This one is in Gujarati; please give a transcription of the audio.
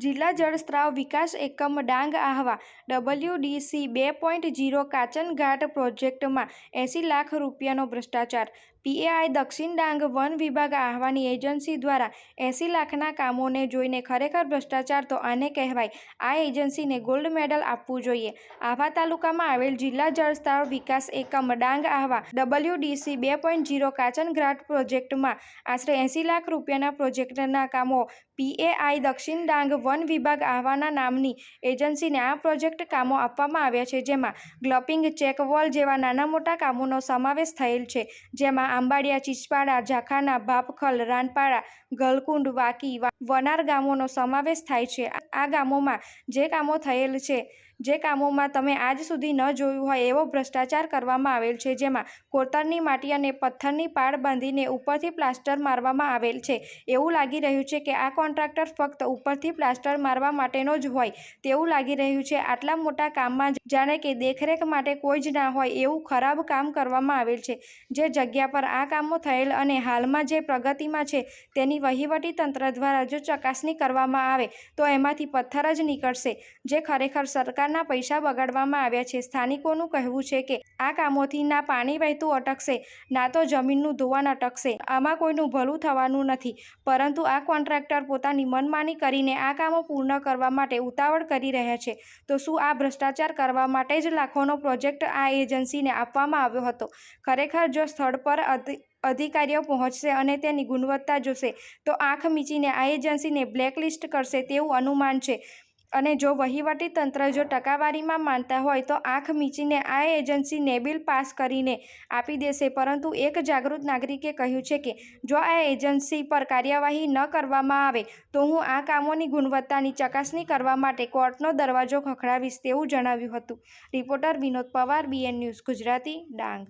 જિલ્લા જળસ્ત્રાવ વિકાસ એકમ ડાંગ આહવા WDC 2.0 કાચનઘાટ પ્રોજેક્ટમાં 80 લાખ રૂપિયાનો ભ્રષ્ટાચાર। PAI દક્ષિણ ડાંગ વન વિભાગ આહવાની એજન્સી દ્વારા 80 લાખના કામોને જોઈને ખરેખર ભ્રષ્ટાચાર તો આને કહેવાય। આ એજન્સીને ગોલ્ડ મેડલ આપવું જોઈએ। આહવા તાલુકામાં આવેલ જિલ્લા જળસ્ત્રાવ વિકાસ એકમ ડાંગ આહવા WDC 2.0 કાચનઘાટ પ્રોજેક્ટમાં આશરે 80 લાખ રૂપિયાના પ્રોજેક્ટના કામો PAI દક્ષિણ ડાંગ વન વિભાગ આહવાના નામની એજન્સીને આ પ્રોજેક્ટ કામો આપવામાં આવ્યા છે, જેમાં ગ્લપિંગ, ચેક વોલ જેવા નાના મોટા કામોનો સમાવેશ થયેલ છે, જેમાં આંબાડિયા, ચીચપાડા, ઝાખાના, ભાપખલ, રાનપાડા, ગલકુંડ, વાકી, વનાર ગામોનો સમાવેશ થાય છે। આ ગામોમાં જે કામો થયેલ છે, જે કામોમાં તમે આજ સુધી ન જોયું હોય એવો ભ્રષ્ટાચાર કરવામાં આવેલ છે, જેમાં કોતરની માટી અને પથ્થરની પાળ બાંધીને ઉપરથી પ્લાસ્ટર મારવામાં આવેલ છે। એવું લાગી રહ્યું છે કે આ કોન્ટ્રાક્ટર ફક્ત ઉપરથી પ્લાસ્ટર મારવા માટેનો જ હોય તેવું લાગી રહ્યું છે। આટલા મોટા કામમાં જાણે કે દેખરેખ માટે કોઈ જ ના હોય એવું ખરાબ કામ કરવામાં આવેલ છે। જે જગ્યા પર આ કામો થયેલ અને હાલમાં જે પ્રગતિમાં છે તેની વહીવટી તંત્ર દ્વારા જો ચકાસણી કરવામાં આવે તો એમાંથી પથ્થર જ નીકળશે, જે ખરેખર સરકારના પૈસા બગાડવામાં આવ્યા છે। સ્થાનિકોનું કહેવું છે કે આ કામોથી ના પાણી વહેતું અટકશે, ના તો જમીનનું ધોવાણ અટકશે। આમાં કોઈનું ભલું થવાનું નથી, પરંતુ આ કોન્ટ્રાક્ટર પોતાની મનમાની કરીને આ કામો પૂર્ણ કરવા માટે ઉતાવળ કરી રહ્યા છે। તો શું આ ભ્રષ્ટાચાર કરવા માટે જ લાખોનો પ્રોજેક્ટ આ એજન્સીને આપવામાં આવ્યો હતો? ખરેખર જો સ્થળ પર અધિકારીઓ પહોંચશે અને તેની ગુણવત્તા જોશે તો આંખ મીચીને આ એજન્સીને બ્લેકલિસ્ટ કરશે તેવું અનુમાન છે। અને જો વહીવટી તંત્ર જો ટકાવારીમાં માનતા હોય તો આંખ મીચીને આ એજન્સીને બિલ પાસ કરીને આપી દેશે। પરંતુ એક જાગૃત નાગરિકે કહ્યું છે કે જો આ એજન્સી પર કાર્યવાહી ન કરવામાં આવે તો હું આ કામોની ગુણવત્તાની ચકાસણી કરવા માટે કોર્ટનો દરવાજો ખખડાવીશ તેવું જણાવ્યું હતું। Reporter Vinod Pawar, BN news Gujarati, Dang.